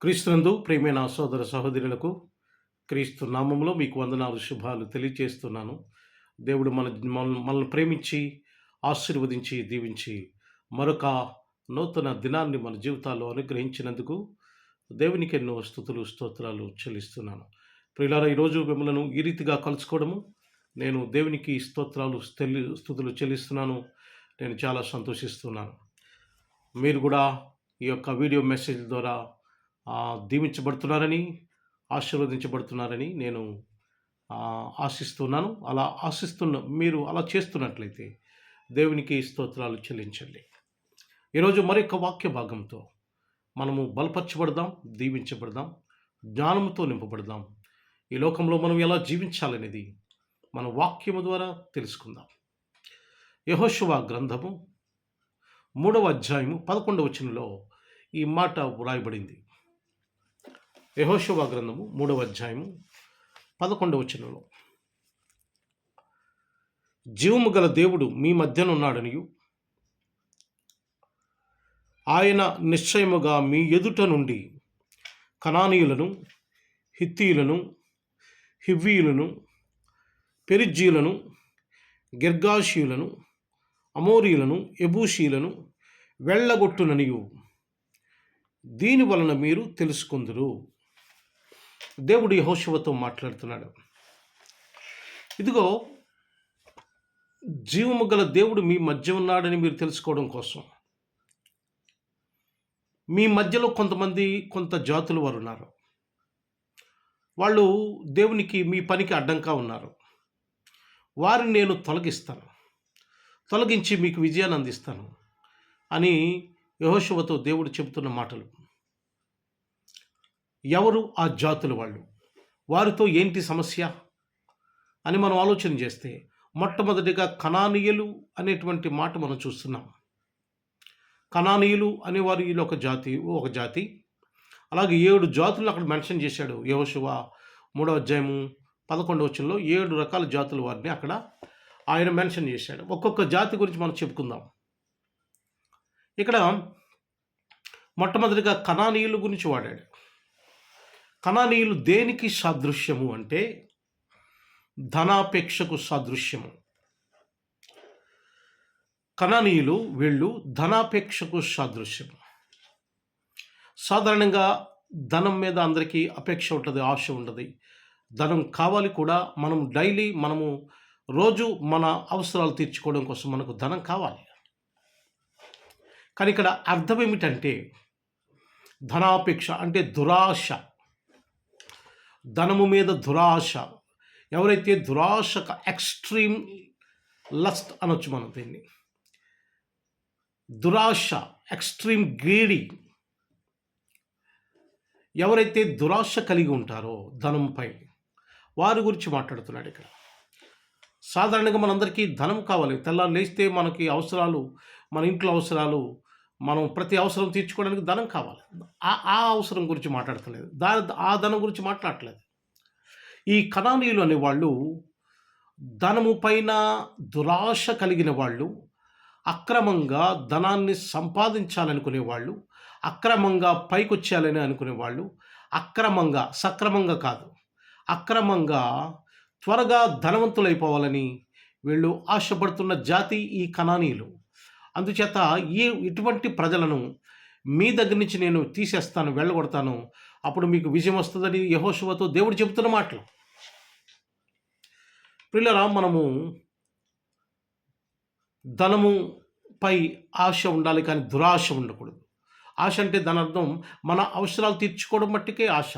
క్రీస్తునందు ప్రియమైన సోదర సహోదరులకు క్రీస్తు నామములో మీకు వందనాలు శుభాలు తెలియజేస్తున్నాను. దేవుడు మనల్ని ప్రేమించి ఆశీర్వదించి దీవించి మరొక నూతన దినాన్ని మన జీవితాల్లో అనుగ్రహించినందుకు దేవునికి ఎన్నో స్తుతులు స్తోత్రాలు చెల్లిస్తున్నాను. ప్రియులారా, ఈరోజు మిమ్మలను ఈ రీతిగా కలుసుకోవడము నేను దేవునికి స్తుతులు చెల్లిస్తున్నాను. నేను చాలా సంతోషిస్తున్నాను. మీరు కూడా ఈ యొక్క వీడియో మెసేజ్ ద్వారా దీవించబడుతున్నారని, ఆశీర్వదించబడుతున్నారని నేను ఆశిస్తున్నాను. మీరు అలా చేస్తున్నట్లయితే దేవునికి స్తోత్రాలు చెల్లించండి. ఈరోజు మరొక వాక్య భాగంతో మనము బలపరచబడదాం, దీవించబడదాం, జ్ఞానంతో నింపబడదాం. ఈ లోకంలో మనం ఎలా జీవించాలనేది మన వాక్యము ద్వారా తెలుసుకుందాం. యెహోషువ గ్రంథము 3వ అధ్యాయము 11వ వచనంలో ఈ మాట వ్రాయబడింది. యెహోషువ గ్రంథము 3వ అధ్యాయము 11వ వచనంలో, జీవము గల దేవుడు మీ మధ్యనున్నాడనియు, ఆయన నిశ్చయముగా మీ ఎదుట నుండి కనానీయులను, హిత్తీయులను, హివ్వీయులను, పెరిజ్జీయులను, గిర్గాషీయులను, అమోరీయులను, యెబూసీయులను వెళ్ళగొట్టుననియు దీని వలన మీరు తెలుసుకొందురు. దేవుడు యెహోషువతో మాట్లాడుతున్నాడు. ఇదిగో, జీవము గల దేవుడు మీ మధ్య ఉన్నాడని మీరు తెలుసుకోవడం కోసం మీ మధ్యలో కొంత జాతుల వారు ఉన్నారు. వాళ్ళు దేవునికి, మీ పనికి అడ్డంగా ఉన్నారు. వారిని నేను తొలగించి మీకు విజయాన్ని అందిస్తాను అని యెహోషువతో దేవుడు చెబుతున్న మాటలు. ఎవరు ఆ జాతుల వాళ్ళు? వారితో ఏంటి సమస్య అని మనం ఆలోచన చేస్తే, మొట్టమొదటిగా కనానీయులు అనేటువంటి మాట మనం చూస్తున్నాం. కనానీయులు అనేవారు వీళ్ళు ఒక జాతి. అలాగే 7 జాతులు అక్కడ మెన్షన్ చేశాడు యెహోషువ 3వ అధ్యాయము 11వ వచనంలో. 7 రకాల జాతుల వారిని అక్కడ ఆయన మెన్షన్ చేశాడు. ఒక్కొక్క జాతి గురించి మనం చెప్పుకుందాం. ఇక్కడ మొట్టమొదటిగా కనానీయుల గురించి వాడాడు. కనానీయులు దేనికి సాదృశ్యము అంటే ధనాపేక్షకు సాదృశ్యము. కనానీయులు వీళ్ళు ధనాపేక్షకు సాదృశ్యము. సాధారణంగా ధనం మీద అందరికీ అపేక్ష ఉంటుంది, ఆశ ఉంటుంది. ధనం కావాలి కూడా. మనము రోజు మన అవసరాలు తీర్చుకోవడం కోసం మనకు ధనం కావాలి. కానీ ఇక్కడ అర్థం ఏమిటంటే, ధనాపేక్ష అంటే దురాశ. ధనము మీద దురాశ. ఎవరైతే దురాశకు ఎక్స్ట్రీమ్ లస్ట్ అనొచ్చు మనం దీన్ని. దురాశ, ఎక్స్ట్రీమ్ గ్రీడీ. ఎవరైతే దురాశ కలిగి ఉంటారో ధనంపై, వారి గురించి మాట్లాడుతున్నాడు ఇక్కడ. సాధారణంగా మనందరికీ ధనం కావాలి. తెల్లారు లేస్తే మనకి అవసరాలు, మన ఇంట్లో అవసరాలు, మనం ప్రతి అవసరం తీర్చుకోవడానికి ధనం కావాలి. ఆ అవసరం గురించి మాట్లాడతలేదు, ఆ ధనం గురించి మాట్లాడట్లేదు. ఈ కనానీయులు అనేవాళ్ళు ధనము పైన దురాశ కలిగిన వాళ్ళు, అక్రమంగా ధనాన్ని సంపాదించాలనుకునేవాళ్ళు, అక్రమంగా పైకొచ్చేయాలని అనుకునేవాళ్ళు, సక్రమంగా కాదు, అక్రమంగా త్వరగా ధనవంతులైపోవాలని వీళ్ళు ఆశపడుతున్న జాతి ఈ కనానీయులు. అందుచేత ఇటువంటి ప్రజలను మీ దగ్గర నుంచి నేను తీసేస్తాను, వెళ్ళగొడతాను, అప్పుడు మీకు విజయం వస్తుందని యెహోషువతో దేవుడు చెబుతున్న మాటలు. ప్రియులారా, మనము ధనముపై ఆశ ఉండాలి, కానీ దురాశ ఉండకూడదు. ఆశ అంటే దాని అర్థం మన అవసరాలు తీర్చుకోవడం మట్టుకే ఆశ.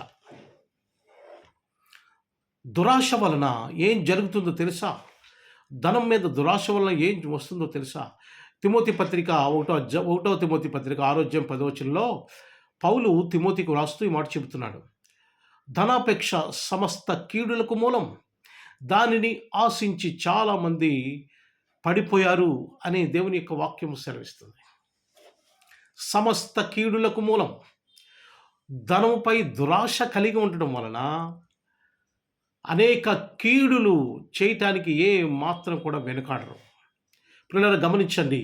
దురాశ వలన ఏం జరుగుతుందో తెలుసా? ధనం మీద దురాశ వలన ఏం వస్తుందో తెలుసా? తిమోతి పత్రిక 1వ తిమోతి పత్రిక 6వ అధ్యాయం 10వ వచనంలో పౌలు తిమోతికి రాస్తూ ఈ మాట చెబుతున్నాడు. ధనాపేక్ష సమస్త కీడులకు మూలం, దానిని ఆశించి చాలామంది పడిపోయారు అని దేవుని యొక్క వాక్యం సెలవిస్తుంది. సమస్త కీడులకు మూలం ధనముపై దురాశ కలిగి ఉండడం వలన అనేక కీడులు చేయటానికి ఏ మాత్రం కూడా వెనుకాడరు. పిల్లలు గమనించండి,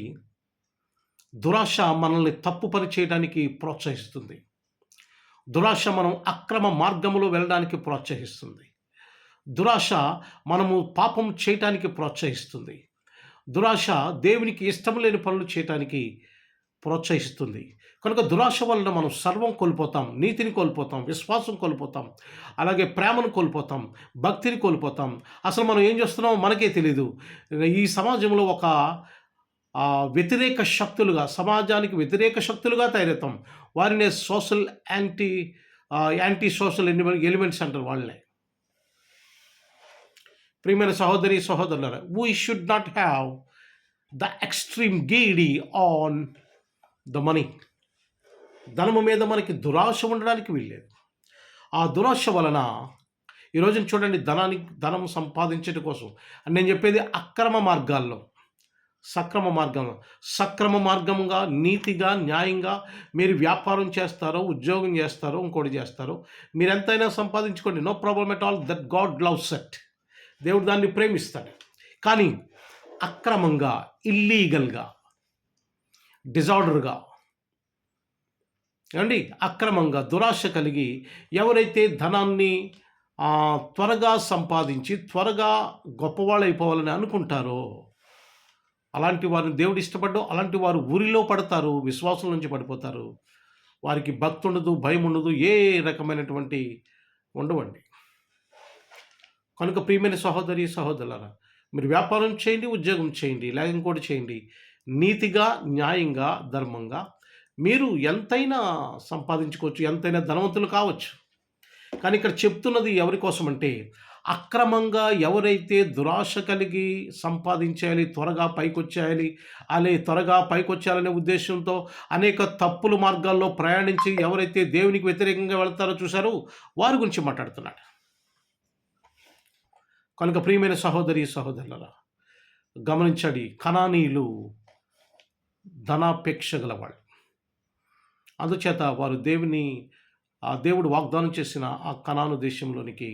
దురాశ మనల్ని తప్పు పని చేయడానికి ప్రోత్సహిస్తుంది. దురాశ మనం అక్రమ మార్గములో వెళ్ళడానికి ప్రోత్సహిస్తుంది. దురాశ మనము పాపం చేయటానికి ప్రోత్సహిస్తుంది. దురాశ దేవునికి ఇష్టం లేని పనులు చేయటానికి ప్రోత్సహిస్తుంది. కనుక దురాశ వలన మనం సర్వం కోల్పోతాం. నీతిని కోల్పోతాం, విశ్వాసం కోల్పోతాం, అలాగే ప్రేమను కోల్పోతాం, భక్తిని కోల్పోతాం. అసలు మనం ఏం చేస్తున్నామో మనకే తెలీదు. ఈ సమాజంలో ఒక వ్యతిరేక శక్తులుగా, సమాజానికి వ్యతిరేక శక్తులుగా తయారవుతాం. వారినే సోషల్ యాంటీ సోషల్ ఎలిమెంట్స్ అంటారు వాళ్ళనే. ప్రియమైన సహోదరి సహోదరులారా, we should not have the extreme greedy on the money. ధనము మీద మనకి దురాశ ఉండడానికి వీల్లేదు. ఆ దురాశ వలన ఈరోజు చూడండి, ధనం సంపాదించడం కోసం నేను చెప్పేది అక్రమ మార్గాల్లో, సక్రమ మార్గంగా, నీతిగా, న్యాయంగా మీరు వ్యాపారం చేస్తారో, ఉద్యోగం చేస్తారో, ఇంకోటి చేస్తారో, మీరు ఎంతైనా సంపాదించుకోండి, no problem at all. That God loves it. దేవుడు దాన్ని ప్రేమిస్తాడు. కానీ అక్రమంగా, ఇల్లీగల్గా, డిజార్డర్గా అండి, అక్రమంగా దురాశ కలిగి ఎవరైతే ధనాన్ని త్వరగా సంపాదించి త్వరగా గొప్పవాళ్ళు అయిపోవాలని అనుకుంటారో, అలాంటి వారిని దేవుడు ఇష్టపడ్డో అలాంటి వారు ఊరిలో పడతారు, విశ్వాసం నుంచి పడిపోతారు. వారికి భక్తి ఉండదు, భయం ఉండదు, ఏ రకమైనటువంటి ఉండవండి. కనుక ప్రియమైన సహోదరి సహోదరులారా, మీరు వ్యాపారం చేయండి, ఉద్యోగం చేయండి, లేక ఇంకోటి చేయండి, నీతిగా, న్యాయంగా, ధర్మంగా మీరు ఎంతైనా సంపాదించుకోవచ్చు, ఎంతైనా ధనవంతులు కావచ్చు. కానీ ఇక్కడ చెప్తున్నది ఎవరి కోసం అంటే, అక్రమంగా ఎవరైతే దురాశ కలిగి సంపాదించాలి, త్వరగా పైకొచ్చేయాలి, త్వరగా పైకొచ్చేయాలనే ఉద్దేశంతో అనేక తప్పుల మార్గాల్లో ప్రయాణించి ఎవరైతే దేవునికి వ్యతిరేకంగా వెళ్తారో చూశారో వారి గురించి మాట్లాడుతున్నాడు. కనుక ప్రియమైన సహోదరి సహోదరులారా, గమనించండి, కనానీయులు ధనాపేక్ష గలవాళ్ళు. అందుచేత వారు దేవుడు వాగ్దానం చేసిన ఆ కనాను దేశంలోనికి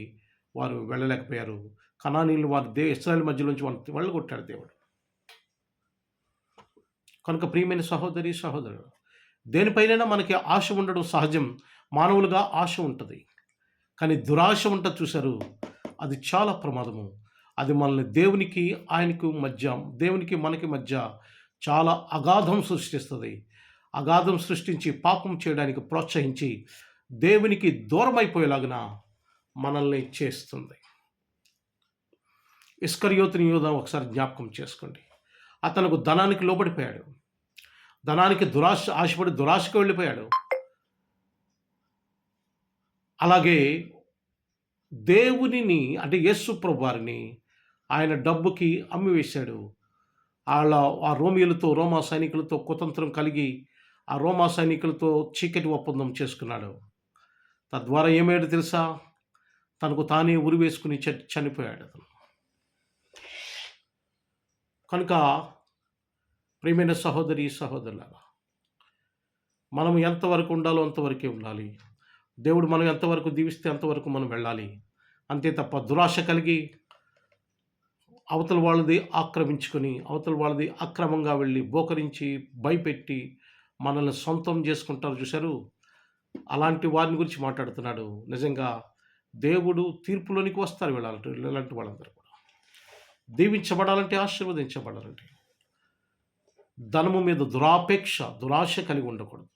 వారు వెళ్ళలేకపోయారు. కనానీయులు వారు ఇశ్రాయేలు మధ్యలోంచి వాళ్ళని వెళ్ళగొట్టాడు దేవుడు. కనుక ప్రియమైన సహోదరి సహోదరుడు, దేనిపైనైనా మనకి ఆశ ఉండడం సహజం. మానవులుగా ఆశ ఉంటుంది, కానీ దురాశ ఉంటుంది చూశారు, అది చాలా ప్రమాదము. అది మనల్ని దేవునికి మనకి మధ్య చాలా అగాధం సృష్టిస్తుంది. అగాధం సృష్టించి పాపం చేయడానికి ప్రోత్సహించి దేవునికి దూరం అయిపోయేలాగున మనల్ని చేస్తుంది. ఇస్కరియోతుని యూదా ఒకసారి జ్ఞాపకం చేసుకోండి. అతనికి ధనానికి లోబడిపోయాడు, ధనానికి ఆశపడి దురాశకు వెళ్ళిపోయాడు. అలాగే దేవునిని అంటే యేసు ప్రభు వారిని ఆయన డబ్బుకి అమ్మివేశాడు. ఆ రోమా సైనికులతో కుతంత్రం కలిగి ఆ రోమా సైనికులతో చీకటి ఒప్పందం చేసుకున్నాడు. తద్వారా ఏమయ్యాడు తెలుసా? తనకు తానే ఉరి వేసుకుని చనిపోయాడు అతను. కనుక ప్రియమైన సహోదరి సహోదరులారా, మనం ఎంతవరకు ఉండాలో అంతవరకే ఉండాలి. దేవుడు మనం ఎంతవరకు దీవిస్తే అంతవరకు మనం వెళ్ళాలి. అంతే తప్ప దురాశ కలిగి అవతల వాళ్ళది ఆక్రమించుకొని, అవతల వాళ్ళది అక్రమంగా వెళ్ళి బోకరించి భయపెట్టి మనల్ని సొంతం చేసుకుంటారు చూశారు, అలాంటి వారిని గురించి మాట్లాడుతున్నాడు. నిజంగా దేవుడు తీర్పులోనికి వస్తారు ఇలాంటి వాళ్ళందరూ కూడా. దీవించబడాలంటే, ఆశీర్వదించబడాలంటే ధనము మీద దురాశ కలిగి ఉండకూడదు.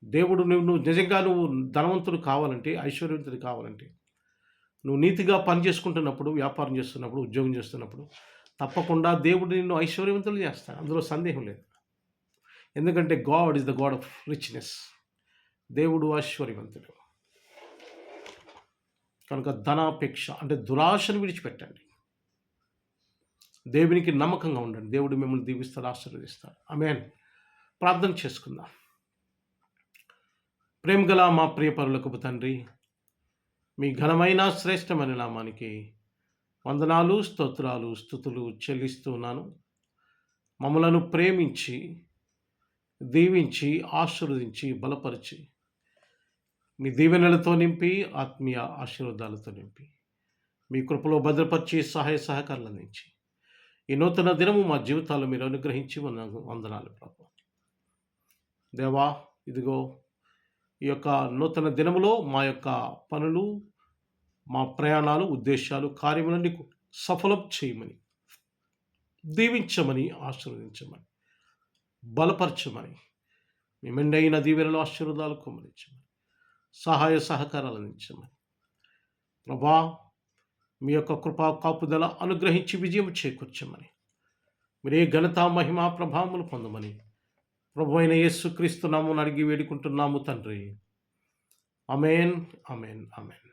దేవుడు నువ్వు నిజంగా ధనవంతుడు కావాలంటే, ఐశ్వర్యవంతుడు కావాలంటే, నువ్వు నీతిగా పని చేసుకుంటున్నప్పుడు, వ్యాపారం చేస్తున్నప్పుడు, ఉద్యోగం చేస్తున్నప్పుడు తప్పకుండా దేవుడు నిన్ను ఐశ్వర్యవంతులు చేస్తాడు. అందులో సందేహం లేదు. ఎందుకంటే God is the God of richness. దేవుడు ఐశ్వర్యవంతుడు. కనుక ధనాపేక్ష అంటే దురాశను విడిచిపెట్టండి. దేవునికి నమ్మకంగా ఉండండి. దేవుడు మిమ్మల్ని దీవిస్తాడు, ఆశీర్వదిస్తాడు. ఆమేన్. ప్రార్థన చేసుకుందాం. ప్రేమ గల మా ప్రియ పరులకు తండ్రి, మీ ఘనమైన శ్రేష్టమైన నామానికి వందనాలు, స్తోత్రాలు, స్తుతులు చెల్లిస్తున్నాను. మమ్మలను ప్రేమించి, దీవించి, ఆశీర్వదించి, బలపరిచి, మీ దీవెనలతో నింపి, ఆత్మీయ ఆశీర్వాదాలతో నింపి, మీ కృపలో భద్రపరిచి, సహాయ సహకారాలు అందించి, ఈ నూతన దినము మా జీవితాల్లో మీరు అనుగ్రహించి వందనాలు ప్రభు. దేవా, ఇదిగో ఈ యొక్క నూతన దినములో మా యొక్క పనులు, మా ప్రయాణాలు, ఉద్దేశాలు, కార్యములన్నీ సఫలం చేయమని, దీవించమని, ఆశీర్వదించమని, బలపరచమని, మీ మెండైన దీవెనలు ఆశీర్వాదాలు కుమ్మరించమని, సహాయ సహకారాలు అందించమని ప్రభా, మీ యొక్క కృపా కాపుదల అనుగ్రహించి విజయం చేకూర్చమని, మీరే ఘనత మహిమ ప్రభావములు పొందమని ప్రభు అయిన యేసుక్రీస్తు నామమున అడిగి వేడుకుంటున్నాము తండ్రి. ఆమేన్, ఆమేన్, ఆమేన్.